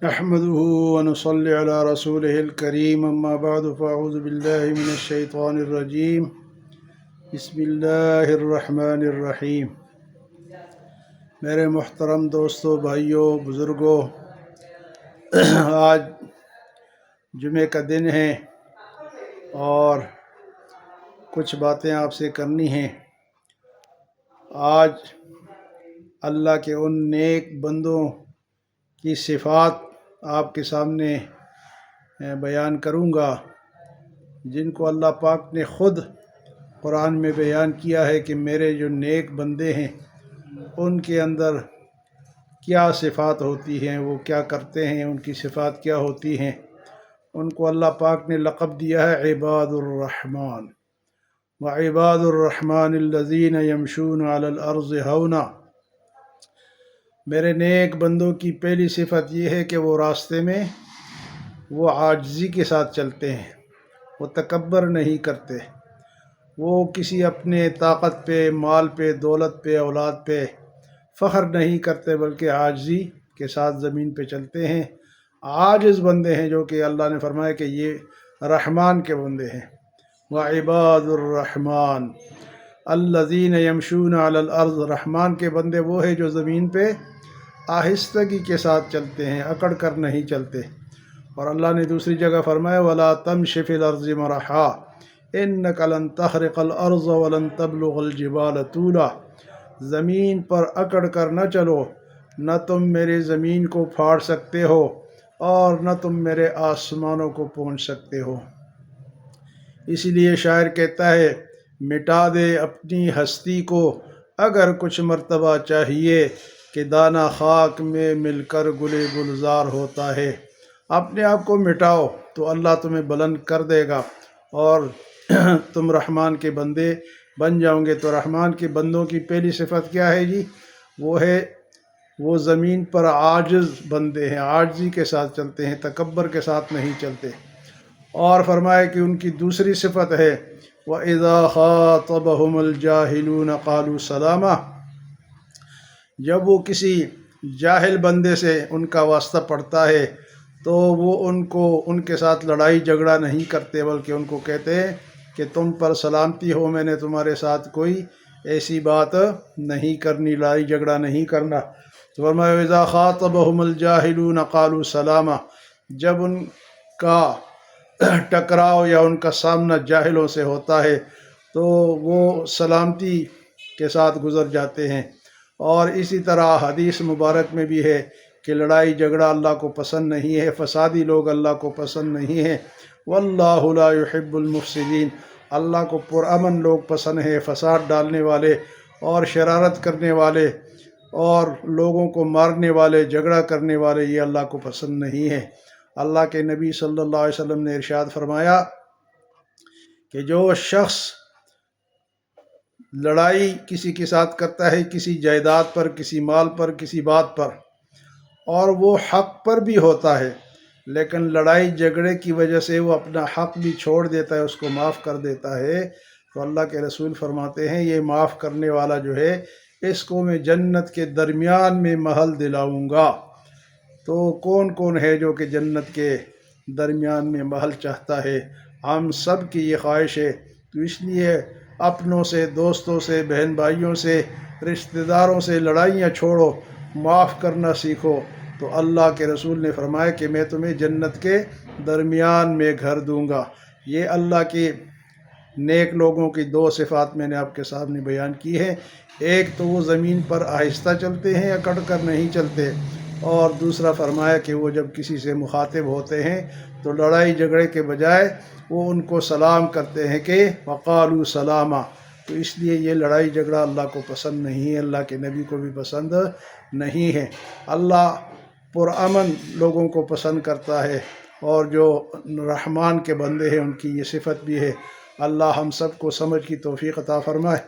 نحمده ونصلي على رسوله الكريم اما بعد فاعوذ بالله من الشيطان الرجيم بسم اللہ الرحمن الرحیم۔ میرے محترم دوستوں، بھائیوں، بزرگوں، آج جمعے کا دن ہے اور کچھ باتیں آپ سے کرنی ہیں۔ آج اللہ کے ان نیک بندوں کی صفات آپ کے سامنے بیان کروں گا جن کو اللہ پاک نے خود قرآن میں بیان کیا ہے کہ میرے جو نیک بندے ہیں ان کے اندر کیا صفات ہوتی ہیں، وہ کیا کرتے ہیں، ان کی صفات کیا ہوتی ہیں۔ ان کو اللہ پاک نے لقب دیا ہے عباد الرحمن، وعباد الرحمن الذین یمشون علی الارض ہونا۔ میرے نیک بندوں کی پہلی صفت یہ ہے کہ وہ راستے میں وہ عاجزی کے ساتھ چلتے ہیں، وہ تکبر نہیں کرتے، وہ کسی اپنے طاقت پہ، مال پہ، دولت پہ، اولاد پہ فخر نہیں کرتے، بلکہ عاجزی کے ساتھ زمین پہ چلتے ہیں۔ عاجز بندے ہیں جو کہ اللہ نے فرمایا کہ یہ رحمان کے بندے ہیں۔ وعباد الرحمن الذین یمشون علی الارض، رحمان کے بندے وہ ہیں جو زمین پہ آہستگی کے ساتھ چلتے ہیں، اکڑ کر نہیں چلتے۔ اور اللہ نے دوسری جگہ فرمایا وَلَا تَمْشِ فِي الْأَرْضِ مَرَحًا إِنَّكَ لَن تَخْرِقَ الْأَرْضَ وَلَن تَبْلُغَ الْجِبَالَ طُولًا، زمین پر اکڑ کر نہ چلو، نہ تم میرے زمین کو پھاڑ سکتے ہو اور نہ تم میرے آسمانوں کو پہنچ سکتے ہو۔ اسی لیے شاعر کہتا ہے مٹا دے اپنی ہستی کو اگر کچھ مرتبہ چاہیے کہ دانہ خاک میں مل کر گلے گلزار ہوتا ہے۔ اپنے آپ کو مٹاؤ تو اللہ تمہیں بلند کر دے گا اور تم رحمان کے بندے بن جاؤ گے۔ تو رحمان کے بندوں کی پہلی صفت کیا ہے جی؟ وہ ہے وہ زمین پر عاجز بندے ہیں، عاجزی کے ساتھ چلتے ہیں، تکبر کے ساتھ نہیں چلتے۔ اور فرمایا کہ ان کی دوسری صفت ہے وَإِذَا خَاطَبَهُمُ الْجَاهِلُونَ قَالُوا سَلَامًا، جب وہ کسی جاہل بندے سے ان کا واسطہ پڑتا ہے تو وہ ان کے ساتھ لڑائی جھگڑا نہیں کرتے، بلکہ ان کو کہتے ہیں کہ تم پر سلامتی ہو، میں نے تمہارے ساتھ کوئی ایسی بات نہیں کرنی، لڑائی جھگڑا نہیں کرنا۔ تو فرمایا اذا خاطبهم الجاہلون قالوا سلاما، جب ان کا ٹکراؤ یا ان کا سامنا جاہلوں سے ہوتا ہے تو وہ سلامتی کے ساتھ گزر جاتے ہیں۔ اور اسی طرح حدیث مبارک میں بھی ہے کہ لڑائی جھگڑا اللہ کو پسند نہیں ہے، فسادی لوگ اللہ کو پسند نہیں ہیں۔ واللہ لا يحب المفسدین، اللہ کو پرامن لوگ پسند ہیں، فساد ڈالنے والے اور شرارت کرنے والے اور لوگوں کو مارنے والے، جھگڑا کرنے والے، یہ اللہ کو پسند نہیں ہے۔ اللہ کے نبی صلی اللہ علیہ وسلم نے ارشاد فرمایا کہ جو شخص لڑائی کسی کے ساتھ کرتا ہے، کسی جائیداد پر، کسی مال پر، کسی بات پر، اور وہ حق پر بھی ہوتا ہے لیکن لڑائی جھگڑے کی وجہ سے وہ اپنا حق بھی چھوڑ دیتا ہے، اس کو معاف کر دیتا ہے، تو اللہ کے رسول فرماتے ہیں یہ معاف کرنے والا جو ہے اس کو میں جنت کے درمیان میں محل دلاؤں گا۔ تو کون کون ہے جو کہ جنت کے درمیان میں محل چاہتا ہے؟ ہم سب کی یہ خواہش ہے۔ تو اس لیے اپنوں سے، دوستوں سے، بہن بھائیوں سے، رشتہ داروں سے لڑائیاں چھوڑو، معاف کرنا سیکھو۔ تو اللہ کے رسول نے فرمایا کہ میں تمہیں جنت کے درمیان میں گھر دوں گا۔ یہ اللہ کے نیک لوگوں کی دو صفات میں نے آپ کے سامنے بیان کی ہے۔ ایک تو وہ زمین پر آہستہ چلتے ہیں، اکڑ کر نہیں چلتے، اور دوسرا فرمایا کہ وہ جب کسی سے مخاطب ہوتے ہیں تو لڑائی جھگڑے کے بجائے وہ ان کو سلام کرتے ہیں کہ وقالوا سلاما۔ تو اس لیے یہ لڑائی جھگڑا اللہ کو پسند نہیں ہے، اللہ کے نبی کو بھی پسند نہیں ہے۔ اللہ پرامن لوگوں کو پسند کرتا ہے، اور جو رحمان کے بندے ہیں ان کی یہ صفت بھی ہے۔ اللہ ہم سب کو سمجھ کی توفیق عطا فرمائے۔